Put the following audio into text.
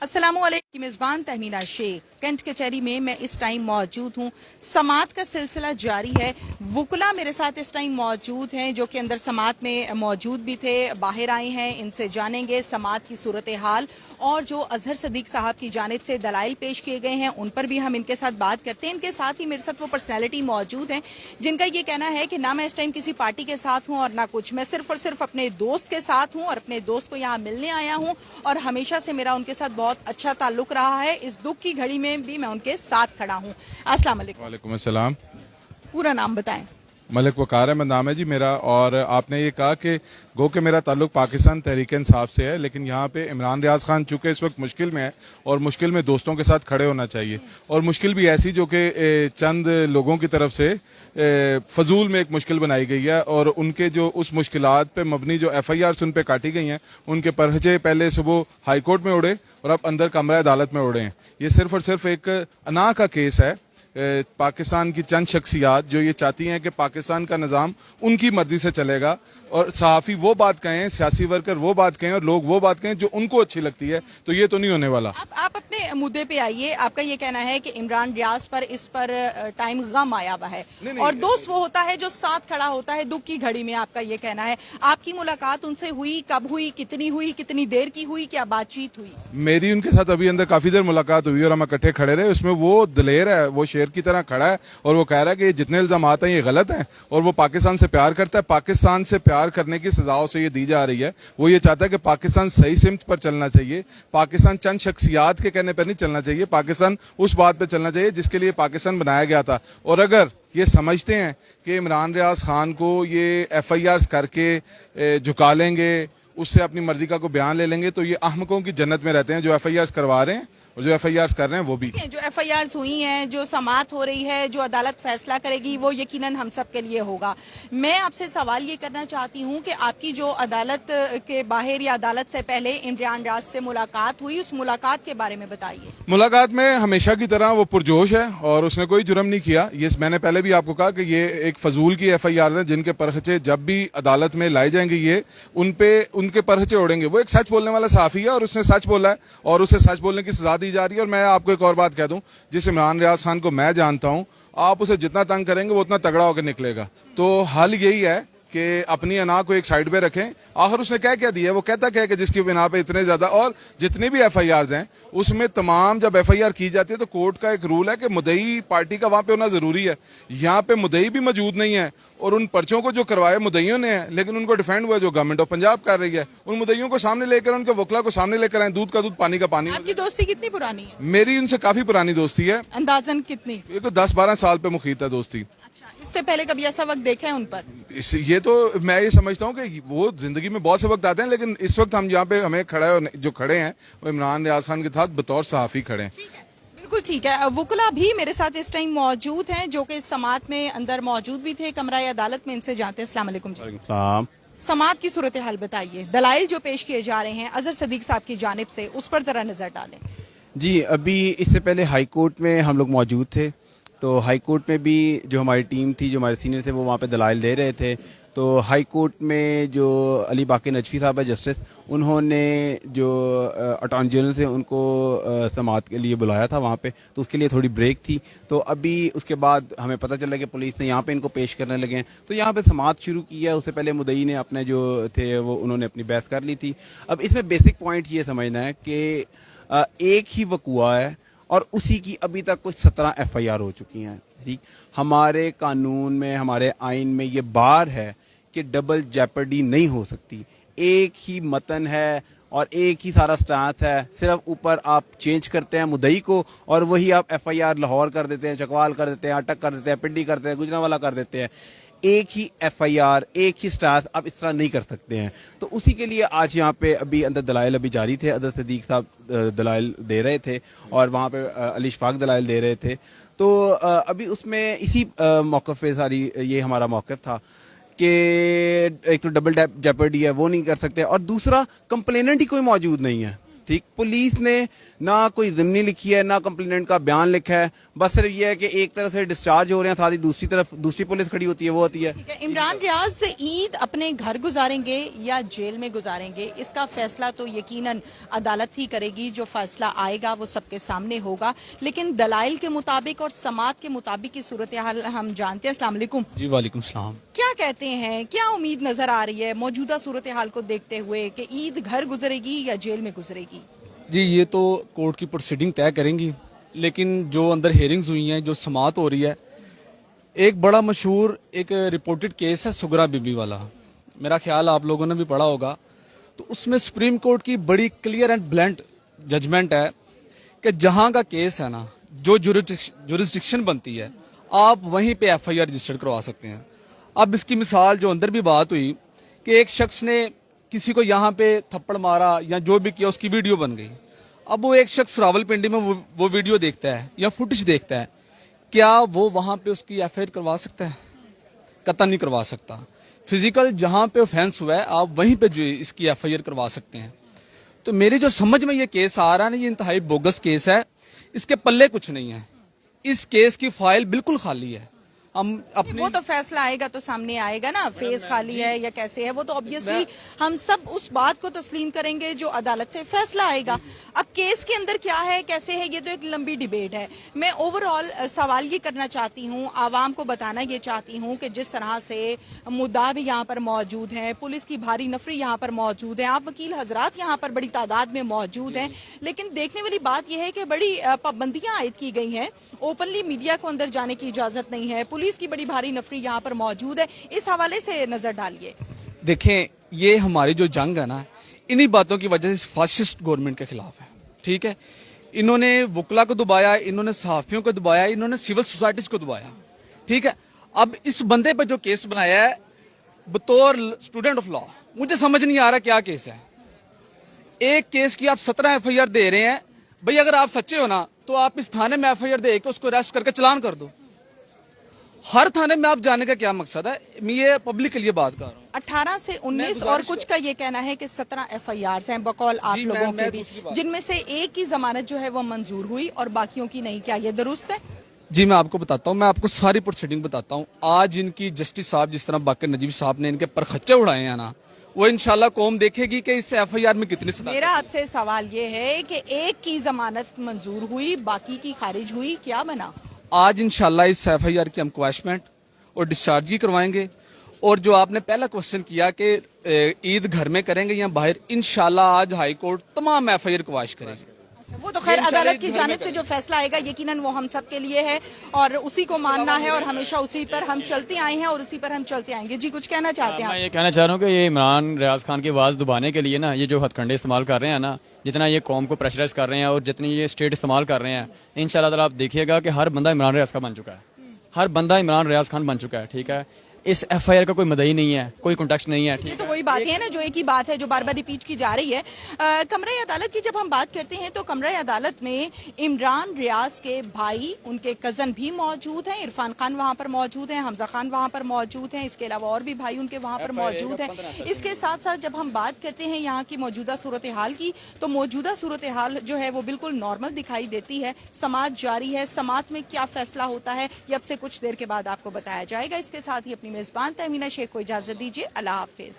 अस्सलामुअलैकुम की मेज़बान तहमीना शेख कैंट कचहरी में मैं इस टाइम मौजूद हूँ। समात का सिलसिला जारी है। वुकला मेरे साथ इस टाइम मौजूद हैं जो कि अंदर समात में मौजूद भी थे, बाहर आए हैं। इनसे जानेंगे समात की सूरत हाल और जो अजहर सदीक साहब की जानिब से दलाइल पेश किए गए हैं उन पर भी हम इनके साथ बात करते हैं। इनके साथ ही मेरे साथ वो पर्सनैलिटी मौजूद हैं जिनका ये कहना है कि ना मैं इस टाइम किसी पार्टी के साथ हूँ और ना कुछ, मैं सिर्फ और सिर्फ अपने दोस्त के साथ हूँ और अपने दोस्त को यहाँ मिलने आया हूँ और हमेशा से मेरा उनके साथ बहुत अच्छा ताल्लुक रहा है। इस दुख की घड़ी में भी मैं उनके साथ खड़ा हूँ। अस्सलाम वालेकुम। वालेकुम अस्सलाम। पूरा नाम बताएं। मलिक वकार अहमद नाम है जी मेरा। और आपने ये कहा कि गो के मेरा ताल्लुक पाकिस्तान तहरीक इंसाफ से है, लेकिन यहाँ पे इमरान रियाज खान चूंकि इस वक्त मुश्किल में है और मुश्किल में दोस्तों के साथ खड़े होना चाहिए, और मुश्किल भी ऐसी जो कि चंद लोगों की तरफ से फजूल में एक मुश्किल बनाई गई है, और उनके जो उस मुश्किलात पे मबनी जो FIR उन पे काटी गई हैं, उनके पर्चे पहले सुबह हाई कोर्ट में उड़े और अब अंदर कमरा अदालत में उड़े हैं। ये सिर्फ और सिर्फ एक अना का केस है। पाकिस्तान की चंद शख्सियात जो ये चाहती हैं कि पाकिस्तान का निज़ाम उनकी मर्जी से चलेगा और सहाफ़ी वो बात कहें, सियासी वर्कर वो बात कहें और लोग वो बात कहें जो उनको अच्छी लगती है, तो ये तो नहीं होने वाला। आप अपने मुद्दे पे आइए। आपका ये कहना है कि इमरान रियाज पर इस पर टाइम गम आया हुआ है और दोस्त वो होता है जो साथ खड़ा होता है दुख की घड़ी में, आपका ये कहना है। आपकी मुलाकात उनसे हुई, कब हुई, कितनी देर की हुई, क्या बातचीत हुई? मेरी उनके साथ अभी अंदर काफी देर मुलाकात हुई और हम इकट्ठे खड़े रहे। उसमें वो दलेर है, वो शेर की तरह खड़ा है और वो कह रहा है कि जितने इल्जाम आते हैं ये गलत हैं और वो पाकिस्तान से प्यार करता है। पाकिस्तान से प्यार करने की सजाओं से ये दी जा रही है। वो ये चाहता है कि पाकिस्तान सही सिमत पर चलना चाहिए, पाकिस्तान चंद शख्सियात के कहने पर नहीं चलना चाहिए, पाकिस्तान उस बात पर चलना चाहिए जिसके लिए पाकिस्तान बनाया गया था। और अगर ये समझते हैं कि इमरान रियाज खान को ये FIR करके झुका लेंगे, उससे अपनी मर्जी का को बयान ले लेंगे, तो ये अहमकों की जन्नत में रहते हैं जो FIR करवा रहे हैं और जो FIR कर रहे हैं वो भी। जो FIR हुई हैं, जो समात हो रही है, जो अदालत फैसला करेगी वो यकीनन हम सब के लिए होगा। मैं आपसे सवाल ये करना चाहती हूँ कि आपकी जो अदालत के बाहर या अदालत से पहले इमरान रियाज से मुलाकात हुई, उस मुलाकात के बारे में बताइए। मुलाकात में हमेशा की तरह वो पुरजोश है और उसने कोई जुर्म नहीं किया। ये मैंने पहले भी आपको कहा कि ये एक फजूल की FIR है जिनके परखचे जब भी अदालत में लाई जाएंगे ये उनके परखचे उड़ेंगे। वो एक सच बोलने वाला सहाफी है और उसने सच बोला है और उसे सच बोलने की सजा दी जा रही है। और मैं आपको एक और बात कह दूं, जिस इमरान रियाज खान को मैं जानता हूं, आप उसे जितना तंग करेंगे वो उतना तगड़ा होकर निकलेगा। तो हल यही है कि अपनी अना को एक साइड पे रखें। आखिर उसने क्या दिया है? वो कहता क्या है कि जिसकी बिना पे इतने ज्यादा, और जितनी भी FIRs हैं उसमें तमाम जब FIR की जाती है तो कोर्ट का एक रूल है कि मुद्दई पार्टी का वहां पे होना जरूरी है। यहाँ पे मुद्दई भी मौजूद नहीं है और उन पर्चों को जो करवाए मुद्दइयों ने है, लेकिन उनको डिफेंड हुआ जो गवर्नमेंट ऑफ पंजाब कर रही है। उन मुद्दइयों को सामने लेकर, उनके वकला को सामने लेकर आए। दूध का दूध, पानी का पानी। आपकी दोस्ती कितनी पुरानी है? मेरी उनसे काफी पुरानी दोस्ती है। अंदाजन कितनी? ये तो 10-12 साल पे मुखीत है दोस्ती। अच्छा, इससे पहले कभी ऐसा वक्त देखा है उन पर? ये तो मैं ये समझता हूँ कि वो जिंदगी में बहुत से वक्त आते हैं, लेकिन इस वक्त हम यहाँ पे हमें जो खड़े हैं वो इमरान रियाज खान के साथ बतौर सहाफी खड़े हैं। बिल्कुल ठीक है। वुकला भी मेरे साथ इस टाइम मौजूद हैं जो कि इस समात में अंदर मौजूद भी थे, कमरा अदालत में। इनसे जानते हैं। अस्सलाम वालेकुम जी। समात की सूरत हाल बताइए, दलाइल जो पेश किए जा रहे हैं अजहर सदीक साहब की जानिब से, उस पर जरा नजर डालें। जी, अभी इससे पहले हाई कोर्ट में हम लोग मौजूद थे, तो हाई कोर्ट में भी जो हमारी टीम थी, जो हमारे सीनियर थे, वो वहाँ पे दलाइल दे रहे थे। तो हाई कोर्ट में जो अली बाकी नजफी साहब है जस्टिस, उन्होंने जो अटॉर्नी जनरल से उनको समात के लिए बुलाया था वहाँ पे, तो उसके लिए थोड़ी ब्रेक थी। तो अभी उसके बाद हमें पता चला कि पुलिस ने यहाँ पे इनको पेश करने लगे हैं, तो यहाँ पे समात शुरू की है। उससे पहले मुद्दई ने अपने जो थे वो उन्होंने अपनी बहस कर ली थी। अब इसमें बेसिक पॉइंट ये समझना है कि एक ही वकूआ है और उसी की अभी तक कुछ 17 FIR हो चुकी हैं। ठीक, हमारे कानून में, हमारे आइन में ये बार है कि डबल जेपर्डी नहीं हो सकती। एक ही मतन है और एक ही सारा स्टांस है, सिर्फ ऊपर आप चेंज करते हैं मुद्दई को और वही आप FIR लाहौर कर देते हैं, चकवाल कर देते हैं, अटक कर देते हैं, पिंडी करते हैं, गुजरांवाला कर देते हैं। एक ही FIR, एक ही स्टांस आप इस तरह नहीं कर सकते हैं। तो उसी के लिए आज यहाँ पे अभी अंदर दलाइल अभी जारी थे। अजहर सदीक साहब दलाइल दे रहे थे और वहाँ पे अली शफाक दलाइल दे रहे थे। तो अभी उसमें इसी मौक़िफ़ पे सारी ये हमारा मौक़िफ़ था कि एक तो डबल जेपर्डी है, वो नहीं कर सकते, और दूसरा कंप्लेनेंट ही कोई मौजूद नहीं है। ठीक, पुलिस ने ना कोई ज़िम्नी लिखी है ना कंप्लेनेंट का बयान लिखा है, बस सिर्फ ये है कि एक तरफ से डिस्चार्ज हो रहे हैं, साथ ही दूसरी तरफ दूसरी पुलिस खड़ी होती है, वो होती है। ठीक है, इमरान रियाज ईद अपने घर गुजारेंगे या जेल में गुजारेंगे, इसका फैसला तो यकीनन अदालत ही करेगी। जो फैसला आएगा वो सबके सामने होगा, लेकिन दलाइल के मुताबिक और समात के मुताबिक की सूरत हाल हम जानते हैं। अस्सलाम वालेकुम जी वालेकुम सलाम। क्या कहते हैं, क्या उम्मीद नजर आ रही है मौजूदा सूरत हाल को देखते हुए कि ईद घर गुजरेगी या जेल में गुजरेगी? जी ये तो कोर्ट की प्रोसीडिंग तय करेंगी, लेकिन जो अंदर हेयरिंग्स हुई हैं, जो समात हो रही है, एक बड़ा मशहूर एक रिपोर्टेड केस है सुगरा बीबी वाला, मेरा ख्याल आप लोगों ने भी पढ़ा होगा। तो उसमें सुप्रीम कोर्ट की बड़ी क्लियर एंड ब्लंट जजमेंट है कि जहां का केस है ना, जो जुरिस्डिक्शन बनती है, आप वहीं पे FIR रजिस्टर्ड करवा सकते हैं। अब इसकी मिसाल जो अंदर भी बात हुई कि एक शख्स ने किसी को यहाँ पे थप्पड़ मारा या जो भी किया, उसकी वीडियो बन गई। अब वो एक शख्स रावलपिंडी में वो वीडियो देखता है या फुटेज देखता है, क्या वो वहां पे उसकी FIR करवा सकता है? कतई नहीं करवा सकता। फिजिकल जहां पे ऑफेंस हुआ है, आप वहीं पे जो इसकी FIR करवा सकते हैं। तो मेरी जो समझ में ये केस आ रहा है ना, ये इंतहाई बोगस केस है, इसके पल्ले कुछ नहीं है, इस केस की फाइल बिल्कुल खाली है। हम अपनी वो तो फैसला आएगा तो सामने आएगा ना, फेस खाली है या कैसे है, वो तो ऑब्वियसली हम सब उस बात को तस्लीम करेंगे जो अदालत से फैसला आएगा। अब केस के अंदर क्या है कैसे है, ये तो एक लंबी डिबेट है। मैं ओवरऑल सवाल ये करना चाहती हूँ, आवाम को बताना ये चाहती हूँ कि जिस तरह से मुद्दा भी यहाँ पर मौजूद है, पुलिस की भारी नफरी यहाँ पर मौजूद है, आप वकील हजरात यहाँ पर बड़ी तादाद में मौजूद हैं, लेकिन देखने वाली बात यह है कि बड़ी पाबंदियां आयद की गई हैं। ओपनली मीडिया को अंदर जाने की इजाजत नहीं है, पुलिस की बड़ी भारी नफरी यहाँ पर मौजूद है। इस हवाले से नजर डालिए। देखें, ये हमारी जो जंग है ना, इन्हीं बातों की वजह से फासिस्ट गवर्नमेंट के खिलाफ है। ठीक है, इन्होंने वकला को दबाया, इन्होंने सहाफियों को दबाया, इन्होंने सिविल सोसाइटीज को दबाया। ठीक है, अब इस बंदे पर जो केस बनाया है बतौर स्टूडेंट ऑफ लॉ, मुझे समझ नहीं आ रहा क्या केस है। एक केस की आप 17 FIR दे रहे हैं। भाई अगर आप सच्चे हो ना, तो आप इस थाने में FIR दे के उसको अरेस्ट करके चलान कर दो। हर थाने में आप जाने का क्या मकसद है? मैं ये पब्लिक के लिए बात कर रहा हूँ। 18 से 19 और कुछ का ये कहना है कि 17 FIRs हैं बकौल आप जी, लोगों के मैं भी, दूसरी बात- जिनमें से एक की जमानत जो है वो मंजूर हुई और बाकियों की नहीं। क्या ये दुरुस्त है? जी मैं आपको बताता हूँ, मैं आपको सारी प्रोसीडिंग बताता हूँ। आज इनकी जस्टिस साहब, जिस तरह बाकर नजीब साहब ने इनके परखच्चे उड़ाए हैं ना, वो इंशाल्लाह कौम देखेगी कि इस FIR में कितनी सजा। मेरा आपसे सवाल ये है कि एक की जमानत मंजूर हुई, बाकी की खारिज हुई, क्या बना? आज इंशाल्लाह इस FIR की हम क्वैशमेंट और डिस्चार्ज ही करवाएंगे। और जो आपने पहला क्वेश्चन किया कि ईद घर में करेंगे या बाहर, इंशाल्लाह आज हाई कोर्ट तमाम FIR क्वाश करेगी। वो तो खैर ये इंशाल्लाह अदालत की घर में जानिब से जो फैसला आएगा यकीनन वो हम सब के लिए है और उसी को मानना है और हमेशा उसी पर हम चलते आए हैं और उसी पर हम चलते आएंगे। जी कुछ कहना चाहते हैं मैं आप? ये कहना चाह रहा हूँ कि ये इमरान रियाज खान की आवाज़ दबाने के लिए ना, ये जो हथकंडे इस्तेमाल कर रहे हैं ना, जितना ये कौम को प्रेशराइज कर रहे हैं और जितनी ये स्टेट इस्तेमाल कर रहे हैं, इंशाल्लाह ताला आप देखिएगा कि हर बंदा इमरान रियाज खान बन चुका है। हर बंदा इमरान रियाज खान बन चुका है। ठीक है, इस FIR का कोई मदई नहीं है, कोई कॉन्टेक्स्ट नहीं है। ये तो वही बात है ना, जो एक ही बात है जो बार बार रिपीट की जा रही है। कमरा अदालत की जब हम बात करते हैं तो कमरा अदालत में इमरान रियाज के भाई, उनके कजन भी मौजूद हैं। इरफान खान वहां पर मौजूद हैं, हमजा खान वहां पर मौजूद हैं, इसके अलावा और भी भाई उनके वहां पर मौजूद हैं। इसके साथ साथ जब हम बात करते हैं यहाँ की मौजूदा सूरत हाल की, तो मौजूदा सूरत हाल जो है वो बिल्कुल नॉर्मल दिखाई देती है। समात जारी है, समात में क्या फैसला होता है ये अब से कुछ देर के बाद आपको बताया जाएगा। इसके साथ ही अपनी मेजबान तहमीना शेख को इजाजत दीजिए। अल्लाह हाफिज।